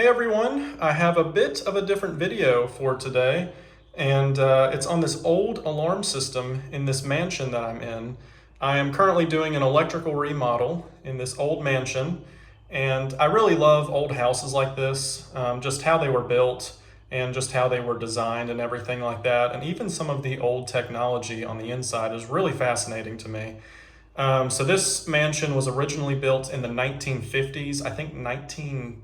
Hey everyone, I have a bit of a different video for today, and it's on this old alarm system in this mansion that I'm in. I am currently doing an electrical remodel in this old mansion, and I really love old houses like this, just how they were built and just how they were designed and everything like that, and even some of the old technology on the inside is really fascinating to me. So this mansion was originally built in the 1950s, I think 1954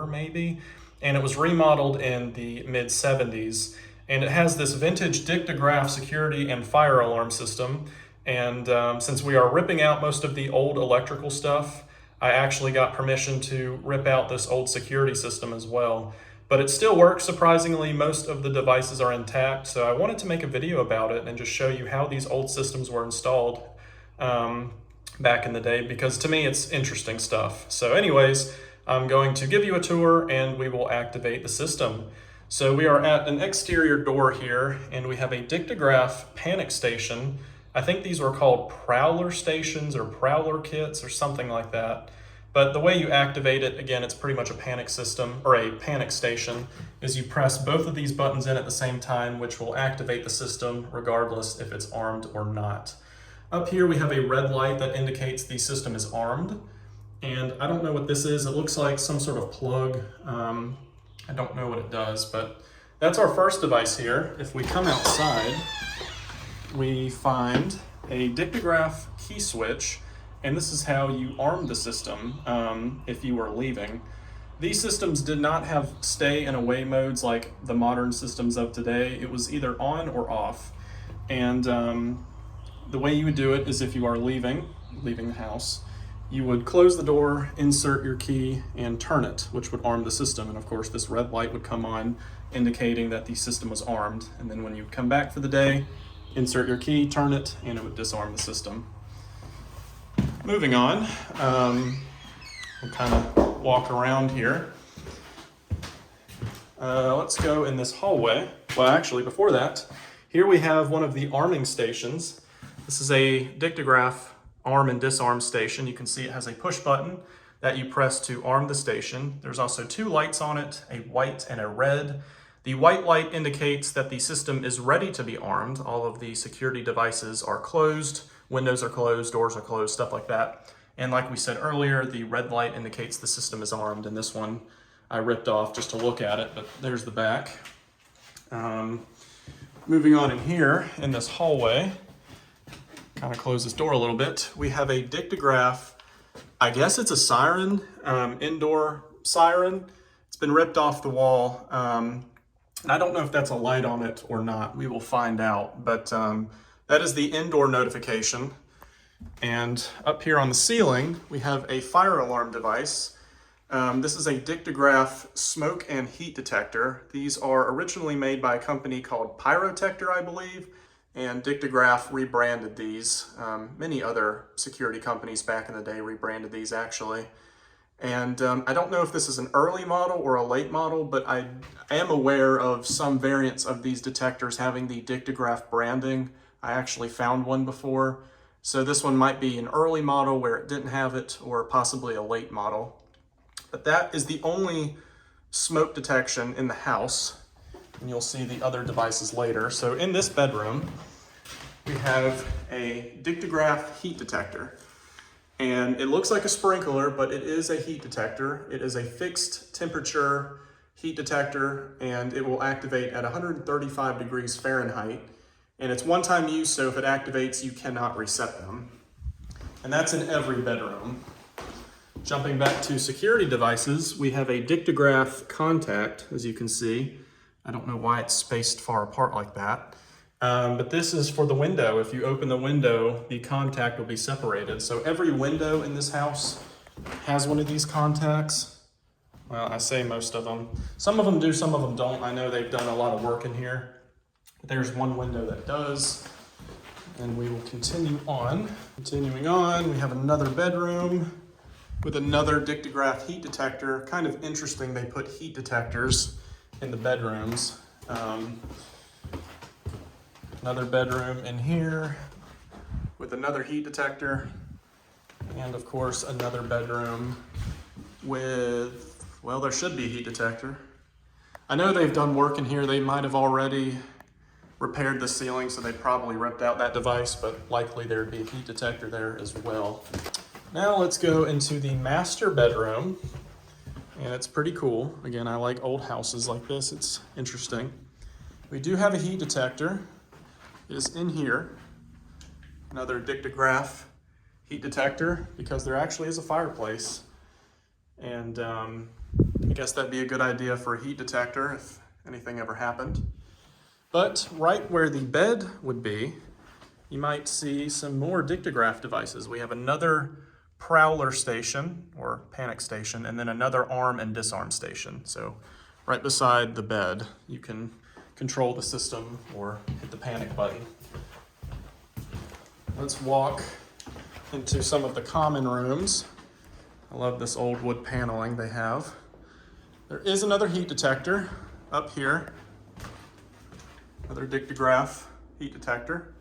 maybe, and it was remodeled in the mid 70s. And it has this vintage dictograph security and fire alarm system. And since we are ripping out most of the old electrical stuff, I actually got permission to rip out this old security system as well. But it still works surprisingly. Most of the devices are intact, so I wanted to make a video about it and just show you how these old systems were installed back in the day, because to me it's interesting stuff. So anyways, I'm going to give you a tour and we will activate the system. So we are at an exterior door here, and we have a dictograph panic station. I think these were called prowler stations or prowler kits or something like that. But the way you activate it, again, it's pretty much a panic system or a panic station, is you press both of these buttons in at the same time, which will activate the system regardless if it's armed or not. Up here we have a red light that indicates the system is armed, and I don't know what this is. It looks like some sort of plug. I don't know what it does, but that's our first device here. If we come outside, we find a dictograph key switch, and this is how you arm the system if you were leaving. These systems did not have stay and away modes like the modern systems of today. It was either on or off, and the way you would do it is if you are leaving the house, you would close the door, insert your key, and turn it, which would arm the system. And of course, this red light would come on, indicating that the system was armed. And then when you come back for the day, insert your key, turn it, and it would disarm the system. Moving on, we'll kind of walk around here. Let's go in this hallway. Well, actually, before that, here we have one of the arming stations. This is a dictograph arm and disarm station. You can see it has a push button that you press to arm the station. There's also two lights on it, a white and a red. The white light indicates that the system is ready to be armed. All of the security devices are closed, windows are closed, doors are closed, stuff like that. And like we said earlier, the red light indicates the system is armed, and this one I ripped off just to look at it, but there's the back. Moving on in here, in this hallway, kind of close this door a little bit, we have a dictograph. I guess it's a siren, indoor siren. It's been ripped off the wall. And I don't know if that's a light on it or not. We will find out. But that is the indoor notification. And up here on the ceiling, we have a fire alarm device. This is a dictograph smoke and heat detector. These are originally made by a company called Pyrotector, I believe. And Dictograph rebranded these. Many other security companies back in the day rebranded these actually. And I don't know if this is an early model or a late model, but I am aware of some variants of these detectors having the Dictograph branding. I actually found one before. So this one might be an early model where it didn't have it, or possibly a late model. But that is the only smoke detection in the house. And you'll see the other devices later. So in this bedroom, we have a dictograph heat detector. And it looks like a sprinkler, but it is a heat detector. It is a fixed temperature heat detector, and it will activate at 135 degrees Fahrenheit. And it's one-time use, so if it activates, you cannot reset them. And that's in every bedroom. Jumping back to security devices, we have a dictograph contact, as you can see. I don't know why it's spaced far apart like that. But this is for the window. If you open the window, the contact will be separated. So every window in this house has one of these contacts. Well, I say most of them. Some of them do, some of them don't. I know they've done a lot of work in here. But there's one window that does. And we will continue on. Continuing on, we have another bedroom with another dictograph heat detector. Kind of interesting, they put heat detectors in the bedrooms. Another bedroom in here with another heat detector, and of course another bedroom with Well, there should be a heat detector. I know they've done work in here. They might have already repaired the ceiling, so they probably ripped out that device, but likely there'd be a heat detector there as well. Now let's go into the master bedroom, and it's pretty cool. Again, I like old houses like this. It's interesting. We do have a heat detector. It is in here. Another dictograph heat detector, because there actually is a fireplace. And I guess that'd be a good idea for a heat detector if anything ever happened. But right where the bed would be, you might see some more dictograph devices. We have another prowler station, or panic station, and then another arm and disarm station. So right beside the bed, you can control the system or hit the panic button. Let's walk into some of the common rooms. I love this old wood paneling they have. There is another heat detector up here. Another dictograph heat detector.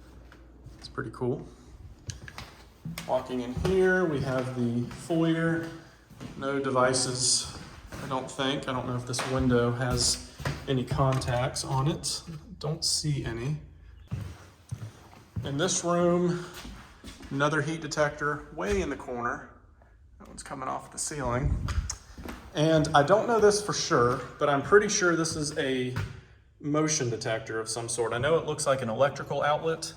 It's pretty cool. Walking in here, we have the foyer. No devices, I don't think. I don't know if this window has any contacts on it. Don't see any. In this room, another heat detector way in the corner. That one's coming off the ceiling. And I don't know this for sure, but I'm pretty sure this is a motion detector of some sort. I know it looks like an electrical outlet,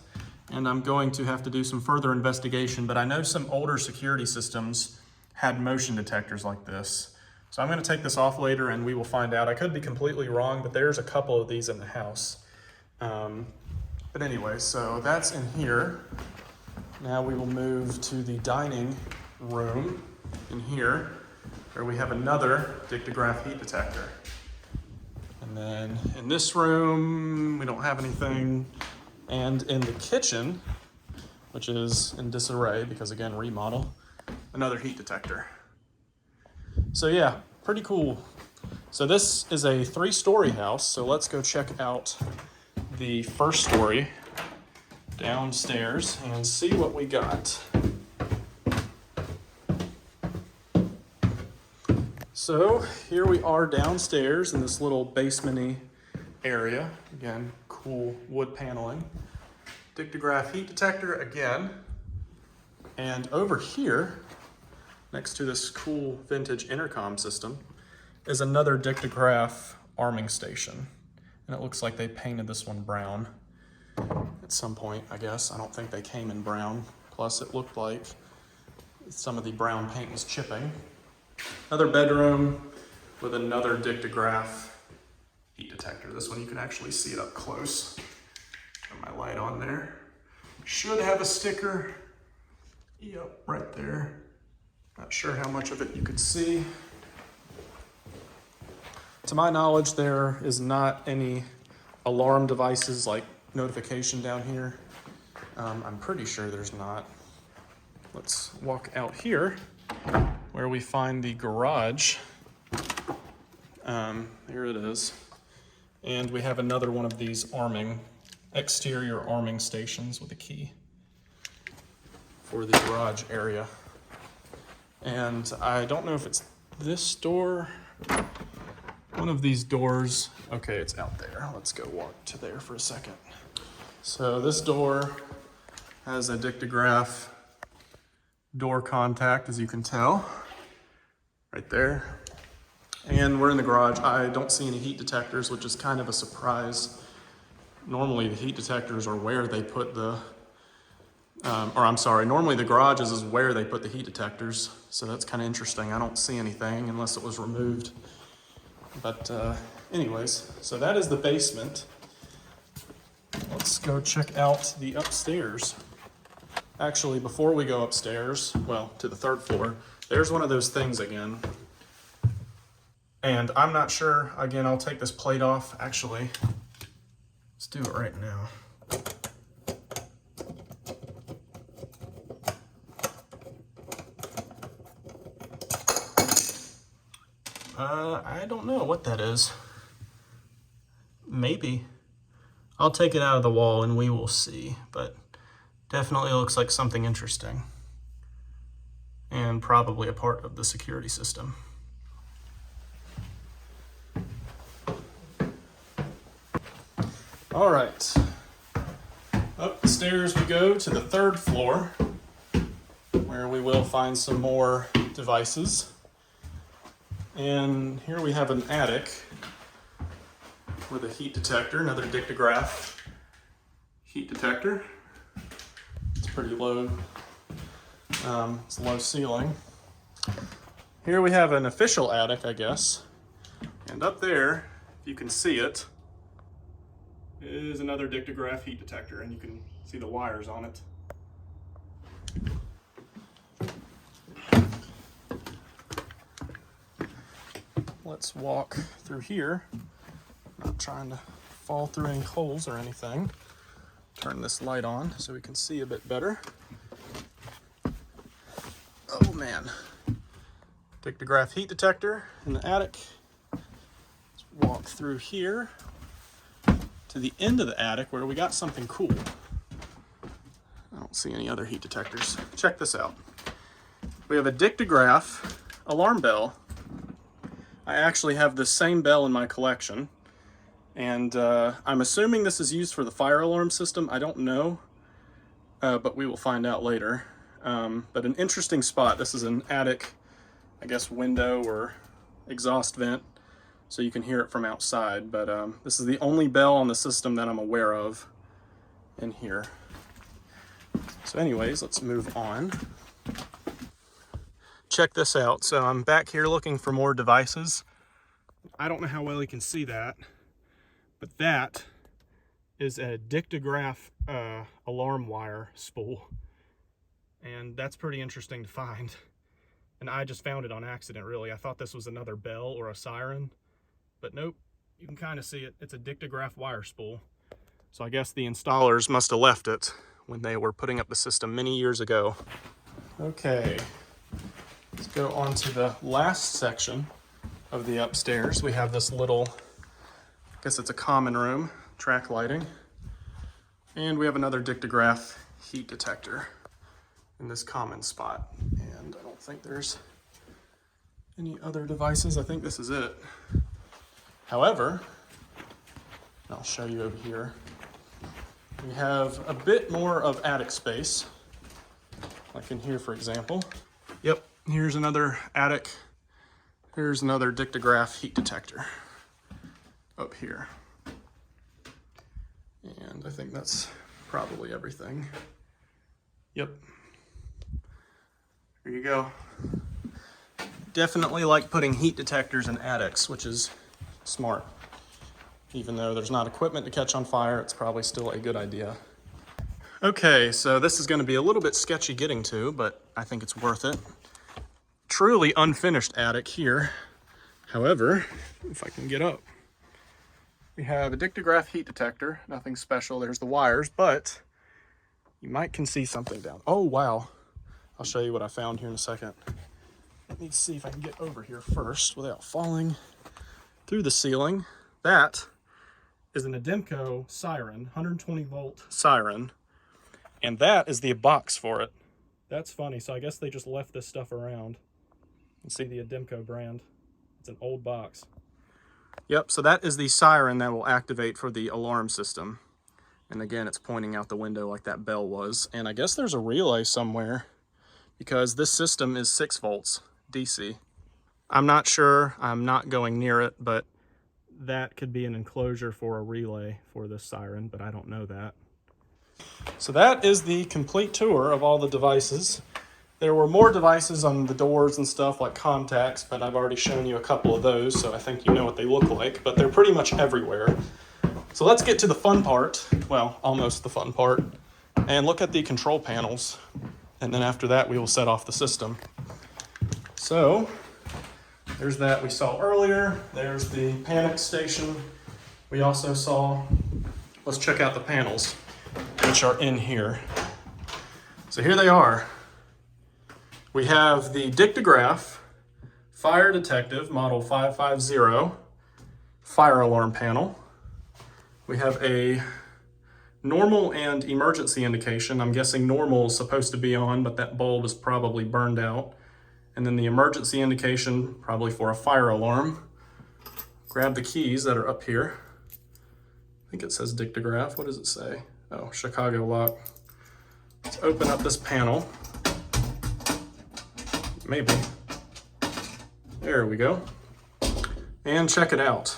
and I'm going to have to do some further investigation, but I know some older security systems had motion detectors like this. So I'm going to take this off later and we will find out. I could be completely wrong, but there's a couple of these in the house. But anyway, so that's in here. Now we will move to the dining room in here, where we have another dictograph heat detector. And then in this room, we don't have anything. And in the kitchen, which is in disarray because again, remodel, another heat detector. So yeah, pretty cool. So this is a 3-story house. So let's go check out the first story downstairs and see what we got. So here we are downstairs in this little basement-y area. Again, cool wood paneling. Dictograph heat detector again. And over here, next to this cool vintage intercom system, is another dictograph arming station. And it looks like they painted this one brown at some point, I guess. I don't think they came in brown. Plus it looked like some of the brown paint was chipping. Another bedroom with another dictograph heat detector. This one you can actually see it up close. Got my light on there. Should have a sticker. Yep, right there. Not sure how much of it you could see. To my knowledge, there is not any alarm devices like notification down here. I'm pretty sure there's not. Let's walk out here where we find the garage. Here it is. And we have another one of these exterior arming stations with a key for the garage area. And I don't know if it's this door. One of these doors, okay, it's out there. Let's go walk to there for a second. So this door has a dictograph door contact, as you can tell, right there. And we're in the garage. I don't see any heat detectors, which is kind of a surprise. Normally the heat detectors are where they put normally the garages is where they put the heat detectors. So that's kind of interesting. I don't see anything unless it was removed. But anyways, so that is the basement. Let's go check out the upstairs. Actually, before we go upstairs, well, to the 3rd floor, there's one of those things again. And I'm not sure, again, I'll take this plate off. Actually, let's do it right now. I don't know what that is. Maybe. I'll take it out of the wall and we will see, but definitely looks like something interesting. And probably a part of the security system. All right, up the stairs we go to the 3rd floor, where we will find some more devices. And here we have an attic with a heat detector, another dictograph heat detector. It's pretty low, it's low ceiling. Here we have an official attic, I guess. And up there, if you can see it, is another dictograph heat detector, and you can see the wires on it. Let's walk through here. Not trying to fall through any holes or anything. Turn this light on so we can see a bit better. Oh man. Dictograph heat detector in the attic. Let's walk through here to the end of the attic where we got something cool. I don't see any other heat detectors. Check this out. We have a dictograph alarm bell. I actually have the same bell in my collection, and I'm assuming this is used for the fire alarm system. I don't know, but we will find out later. But an interesting spot. This is an attic, I guess, window or exhaust vent, so you can hear it from outside. But this is the only bell on the system that I'm aware of in here. So anyways, let's move on. Check this out. So I'm back here looking for more devices. I don't know how well you can see that, but that is a dictograph alarm wire spool. And that's pretty interesting to find. And I just found it on accident, really. I thought this was another bell or a siren, but nope, you can kind of see it. It's a dictograph wire spool. So I guess the installers must have left it when they were putting up the system many years ago. Okay. Let's go on to the last section of the upstairs. We have this little, I guess it's a common room, track lighting. And we have another dictograph heat detector in this common spot. And I don't think there's any other devices. I think this is it. However, I'll show you over here. We have a bit more of attic space, like in here, for example. Yep. Here's another attic. Here's another dictograph heat detector up here. And I think that's probably everything. Yep. There you go. Definitely like putting heat detectors in attics, which is smart. Even though there's not equipment to catch on fire, it's probably still a good idea. Okay, so this is going to be a little bit sketchy getting to, but I think it's worth it. Truly unfinished attic here. However, if I can get up, we have a dictograph heat detector, nothing special. There's the wires, but you can see something down. Oh, wow. I'll show you what I found here in a second. Let me see if I can get over here first without falling through the ceiling. That is an Ademco siren, 120 volt siren, and that is the box for it. That's funny. So I guess they just left this stuff around. You see the Ademco brand. It's an old box. Yep, so that is the siren that will activate for the alarm system. And again, it's pointing out the window like that bell was. And I guess there's a relay somewhere because this system is 6 volts DC. I'm not sure. I'm not going near it, but that could be an enclosure for a relay for this siren, but I don't know that. So that is the complete tour of all the devices. There were more devices on the doors and stuff like contacts, but I've already shown you a couple of those, so I think you know what they look like, but they're pretty much everywhere. So let's get to the fun part, well, almost the fun part, and look at the control panels. And then after that, we will set off the system. So there's that we saw earlier. There's the panic station we also saw. Let's check out the panels, which are in here. So here they are. We have the dictograph fire detective model 550 fire alarm panel. We have a normal and emergency indication. I'm guessing normal is supposed to be on, but that bulb is probably burned out. And then the emergency indication, probably for a fire alarm. Grab the keys that are up here. I think it says dictograph. What does it say? Oh, Chicago lock. Let's open up this panel. Maybe. There we go. And check it out.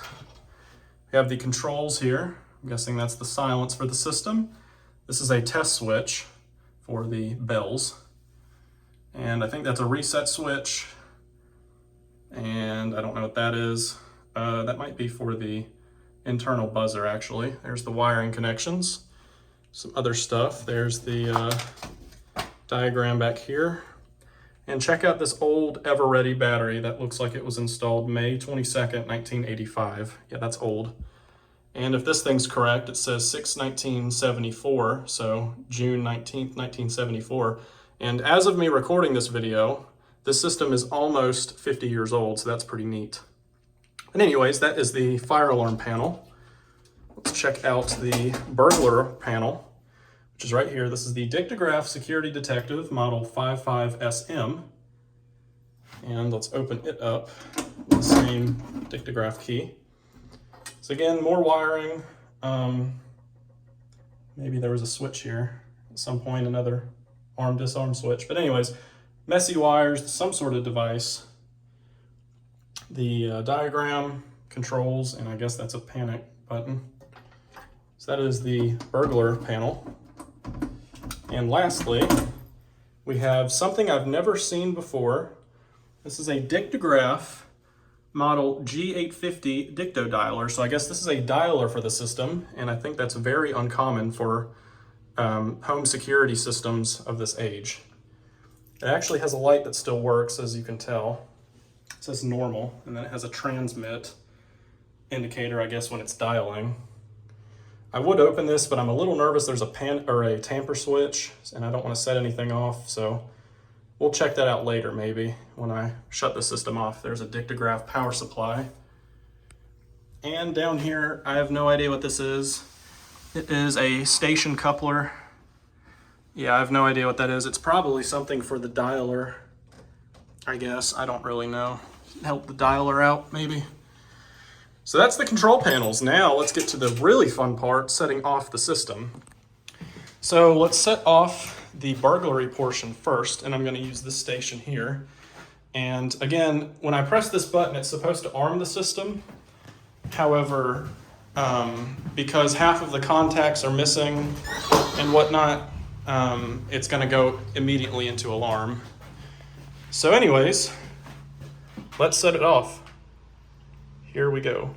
We have the controls here. I'm guessing that's the silence for the system. This is a test switch for the bells. And I think that's a reset switch. And I don't know what that is. That might be for the internal buzzer, actually. There's the wiring connections. Some other stuff. There's the diagram back here. And check out this old Ever-Ready battery that looks like it was installed May 22nd, 1985. Yeah, that's old. And if this thing's correct, it says 6/1974, so June 19th, 1974. And as of me recording this video, this system is almost 50 years old, so that's pretty neat. And anyways, that is the fire alarm panel. Let's check out the burglar panel, which is right here. This is the Dictograph Security Detective Model 55SM. And let's open it up with the same dictograph key. So again, more wiring. Maybe there was a switch here at some point, another arm disarm switch. But anyways, messy wires, some sort of device. The diagram, controls, and I guess that's a panic button. So that is the burglar panel. And lastly, we have something I've never seen before. This is a dictograph model G850 dicto dialer. So I guess this is a dialer for the system, and I think that's very uncommon for home security systems of this age. It actually has a light that still works, as you can tell. It says normal, and then it has a transmit indicator, I guess, when it's dialing. I would open this, but I'm a little nervous. There's a tamper switch, and I don't want to set anything off, so we'll check that out later, maybe, when I shut the system off. There's a dictograph power supply. And down here, I have no idea what this is. It is a station coupler. Yeah, I have no idea what that is. It's probably something for the dialer, I guess. I don't really know. Help the dialer out, maybe. So that's the control panels. Now let's get to the really fun part, setting off the system. So let's set off the burglary portion first, and I'm going to use this station here. And again, when I press this button, it's supposed to arm the system. However, because half of the contacts are missing and whatnot, it's going to go immediately into alarm. So anyways, let's set it off. Here we go.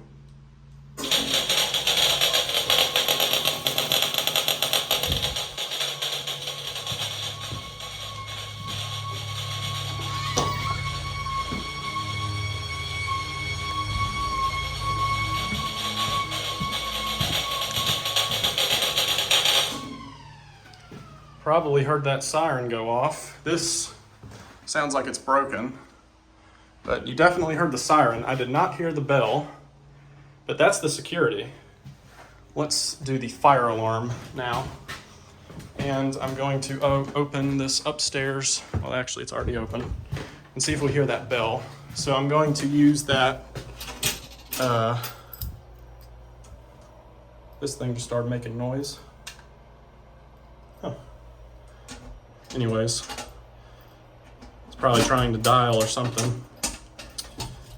Probably heard that siren go off. This sounds like it's broken, but you definitely heard the siren. I did not hear the bell, but that's the security. Let's do the fire alarm now. And I'm going to open this upstairs. Well, actually, it's already open. And see if we hear that bell. So I'm going to use that. This thing just started making noise. Huh. Anyways, it's probably trying to dial or something.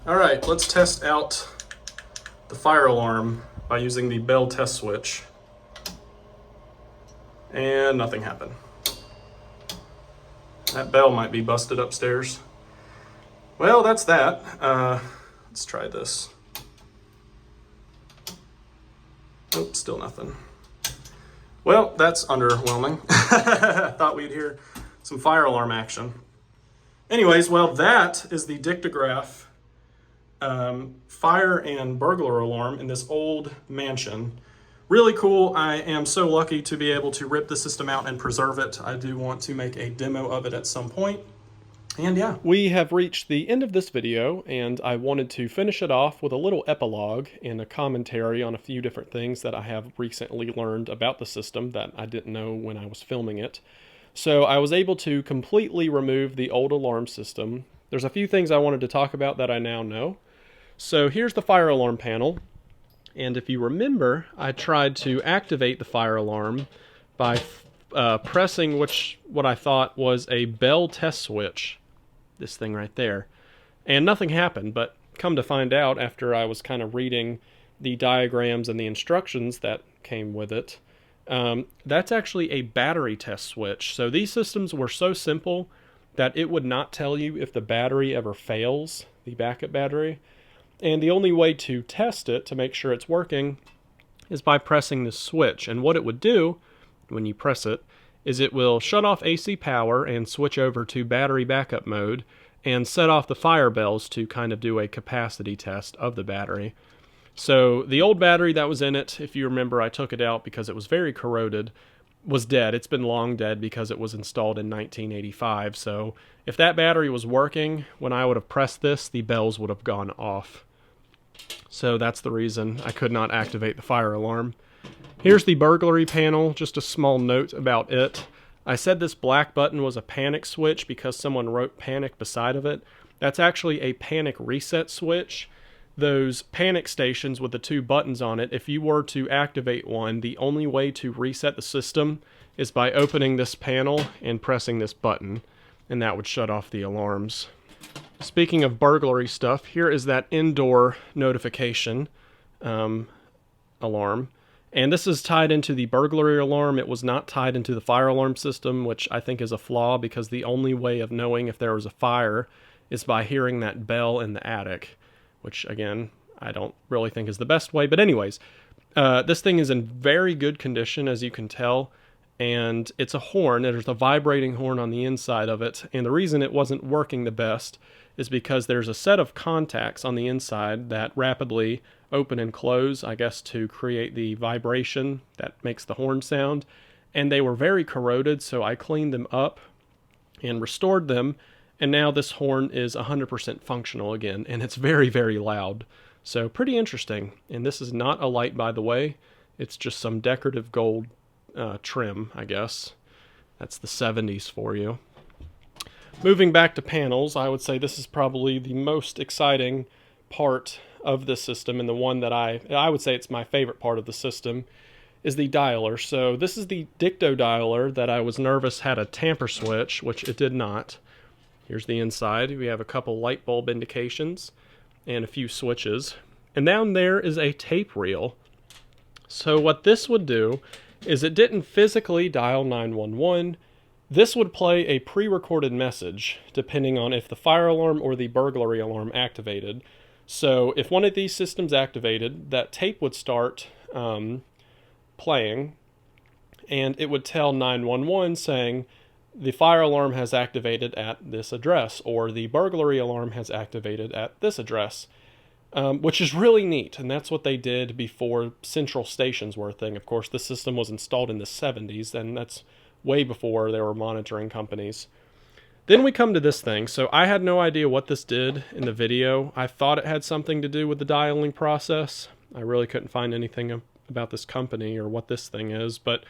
All right, let's test out the fire alarm by using the bell test switch. And nothing happened. That bell might be busted upstairs. Well, that's that. Let's try this. Nope, still nothing. Well, that's underwhelming. I thought we'd hear some fire alarm action. Anyways, well, that is the dictograph fire and burglar alarm in this old mansion. Really cool. I am so lucky to be able to rip the system out and preserve it. I do want to make a demo of it at some point. And yeah, we have reached the end of this video, and I wanted to finish it off with a little epilogue and a commentary on a few different things that I have recently learned about the system that I didn't know when I was filming it. So I was able to completely remove the old alarm system. There's a few things I wanted to talk about that I now know. So here's the fire alarm panel. And if you remember, I tried to activate the fire alarm by pressing what I thought was a bell test switch, this thing right there. And nothing happened, but come to find out after I was kind of reading the diagrams and the instructions that came with it, that's actually a battery test switch. So these systems were so simple that it would not tell you if the battery ever fails, the backup battery. And the only way to test it to make sure it's working is by pressing this switch. And what it would do when you press it is it will shut off AC power and switch over to battery backup mode and set off the fire bells to kind of do a capacity test of the battery. So the old battery that was in it, if you remember, I took it out because it was very corroded, was dead. It's been long dead because it was installed in 1985. So if that battery was working, when I would have pressed this, the bells would have gone off. So that's the reason I could not activate the fire alarm. Here's the burglary panel, just a small note about it. I said this black button was a panic switch because someone wrote panic beside of it. That's actually a panic reset switch. Those panic stations with the two buttons on it, if you were to activate one, the only way to reset the system is by opening this panel and pressing this button, and that would shut off the alarms. Speaking of burglary stuff, here is that indoor notification alarm. And this is tied into the burglary alarm. It was not tied into the fire alarm system, which I think is a flaw because the only way of knowing if there was a fire is by hearing that bell in the attic, which again, I don't really think is the best way. But anyways, this thing is in very good condition, as you can tell. And it's a horn. There's a vibrating horn on the inside of it. And the reason it wasn't working the best is because there's a set of contacts on the inside that rapidly open and close, I guess, to create the vibration that makes the horn sound. And they were very corroded, so I cleaned them up and restored them. And now this horn is 100% functional again, and it's very, very loud. So pretty interesting. And this is not a light, by the way. It's just some decorative gold trim, I guess. That's the 70s for you. Moving back to panels, I would say this is probably the most exciting part of the system, and the one that I would say it's my favorite part of the system, is the dialer. So this is the dicto dialer that I was nervous had a tamper switch, which it did not. Here's the inside. We have a couple light bulb indications and a few switches. And down there is a tape reel. So what this would do is it didn't physically dial 911. This would play a pre-recorded message depending on if the fire alarm or the burglary alarm activated. So if one of these systems activated, that tape would start playing, and it would tell 911 saying the fire alarm has activated at this address, or the burglary alarm has activated at this address, which is really neat. And that's what they did before central stations were a thing. Of course, the system was installed in the 70s, and that's way before there were monitoring companies. Then we come to this thing. So I had no idea what this did in the video. I thought it had something to do with the dialing process. I really couldn't find anything about this company or what this thing is, but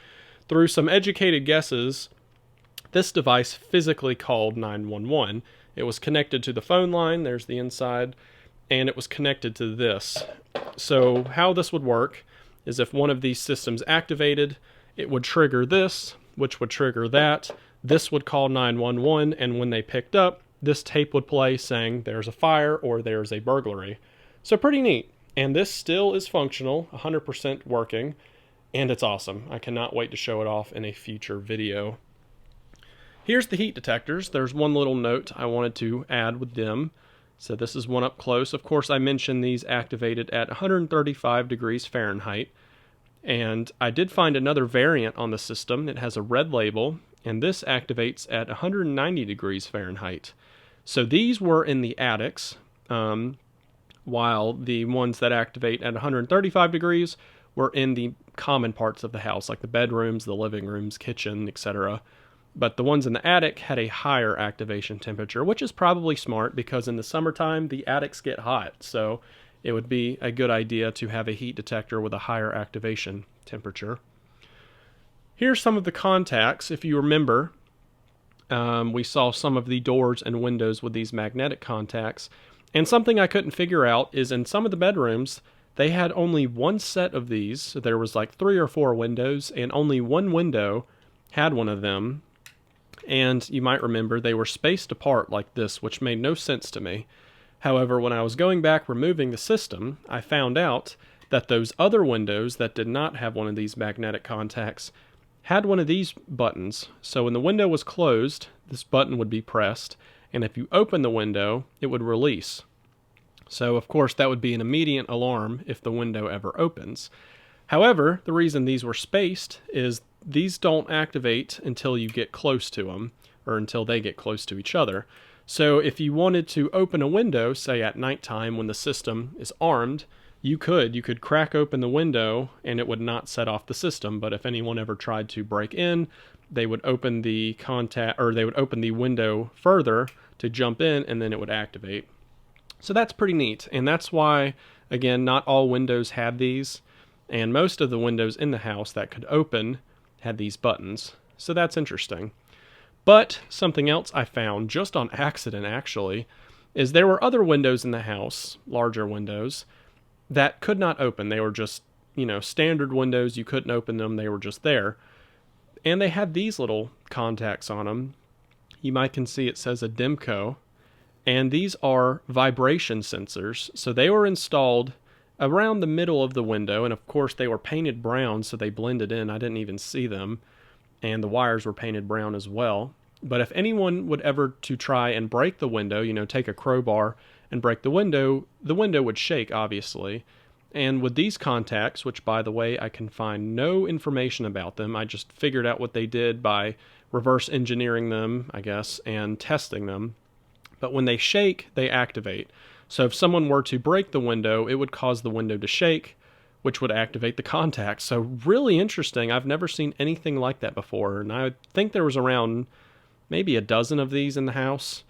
through some educated guesses, this device physically called 911. It was connected to the phone line, there's the inside, and it was connected to this. So how this would work is if one of these systems activated, it would trigger this, which would trigger that. This would call 911, and when they picked up, this tape would play saying there's a fire or there's a burglary. So pretty neat. And this still is functional, 100% working, and it's awesome. I cannot wait to show it off in a future video. Here's the heat detectors. There's one little note I wanted to add with them. So this is one up close. Of course, I mentioned these activated at 135 degrees Fahrenheit. And I did find another variant on the system. It has a red label, and this activates at 190 degrees Fahrenheit. So these were in the attics, while the ones that activate at 135 degrees were in the common parts of the house, like the bedrooms, the living rooms, kitchen, etc. But the ones in the attic had a higher activation temperature, which is probably smart because in the summertime, the attics get hot. So it would be a good idea to have a heat detector with a higher activation temperature. Here's some of the contacts. If you remember, we saw some of the doors and windows with these magnetic contacts. And something I couldn't figure out is in some of the bedrooms, they had only one set of these. So there was like 3 or 4 windows, and only one window had one of them. And you might remember they were spaced apart like this, which made no sense to me. However, when I was going back removing the system, I found out that those other windows that did not have one of these magnetic contacts had one of these buttons. So when the window was closed, this button would be pressed, and if you open the window, it would release. So of course that would be an immediate alarm if the window ever opens. However, the reason these were spaced is these don't activate until you get close to them, or until they get close to each other. So if you wanted to open a window, say at nighttime when the system is armed, you could crack open the window and it would not set off the system. But if anyone ever tried to break in, they would open the window further to jump in, and then it would activate. So that's pretty neat. And that's why, again, not all windows had these, and most of the windows in the house that could open had these buttons. So that's interesting. But something else I found just on accident, actually, is there were other windows in the house, larger windows, that could not open. They were just, standard windows. You couldn't open them. They were just there. And they had these little contacts on them. You might can see it says Ademco. And these are vibration sensors. So they were installed around the middle of the window. And of course they were painted brown, so they blended in. I didn't even see them. And the wires were painted brown as well. But if anyone would ever to try and break the window, take a crowbar and break the window would shake, obviously. And with these contacts, which by the way, I can find no information about them, I just figured out what they did by reverse engineering them, I guess, and testing them. But when they shake, they activate. So if someone were to break the window, it would cause the window to shake, which would activate the contacts. So really interesting. I've never seen anything like that before. And I think there was around maybe a dozen of these in the house.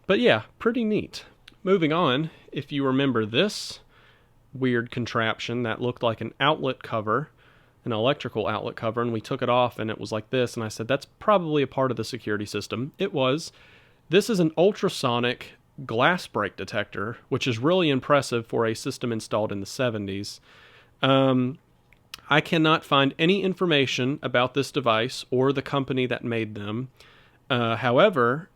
But yeah, pretty neat. Moving on, if you remember this weird contraption that looked like an outlet cover, an electrical outlet cover, and we took it off and it was like this, and I said, that's probably a part of the security system. It was. This is an ultrasonic glass break detector, which is really impressive for a system installed in the 70s. I cannot find any information about this device or the company that made them. However,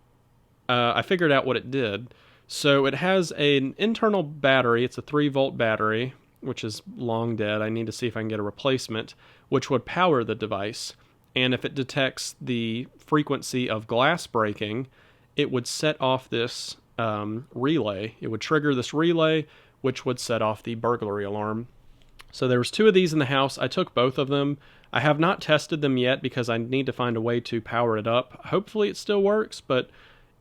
I figured out what it did. So it has an internal battery. It's a 3-volt battery, which is long dead. I need to see if I can get a replacement, which would power the device. And if it detects the frequency of glass breaking, it would set off this relay. It would trigger this relay, which would set off the burglary alarm. So there was 2 of these in the house. I took both of them. I have not tested them yet because I need to find a way to power it up. Hopefully it still works, but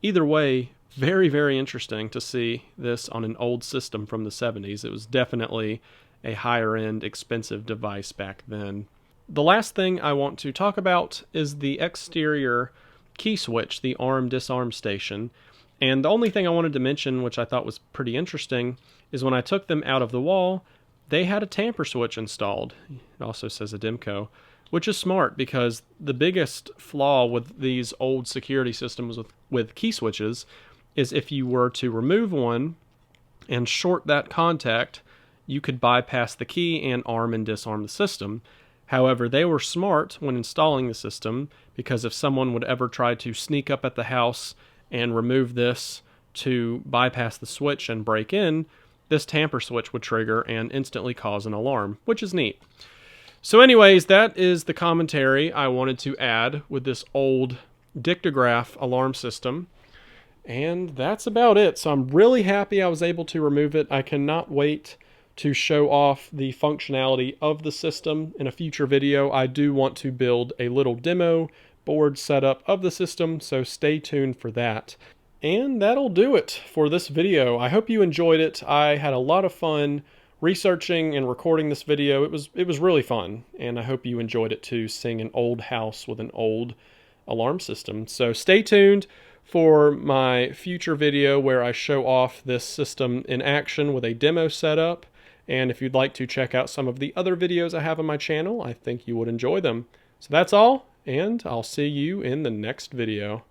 either way, very, very interesting to see this on an old system from the 70s. It was definitely a higher end, expensive device back then. The last thing I want to talk about is the exterior key switch, the arm-disarm station. And the only thing I wanted to mention, which I thought was pretty interesting, is when I took them out of the wall, they had a tamper switch installed. It also says Ademco, which is smart because the biggest flaw with these old security systems with key switches is if you were to remove one and short that contact, you could bypass the key and arm and disarm the system. However, they were smart when installing the system because if someone would ever try to sneak up at the house and remove this to bypass the switch and break in, this tamper switch would trigger and instantly cause an alarm, which is neat. So anyways, that is the commentary I wanted to add with this old dictograph alarm system. And that's about it. So I'm really happy I was able to remove it. I cannot wait to show off the functionality of the system in a future video. I do want to build a little demo board setup of the system, so stay tuned for that. And that'll do it for this video. I hope you enjoyed it. I had a lot of fun researching and recording this video. It was really fun, and I hope you enjoyed it too, seeing an old house with an old alarm system. So stay tuned for my future video where I show off this system in action with a demo setup. And if you'd like to check out some of the other videos I have on my channel, I think you would enjoy them. So that's all, and I'll see you in the next video.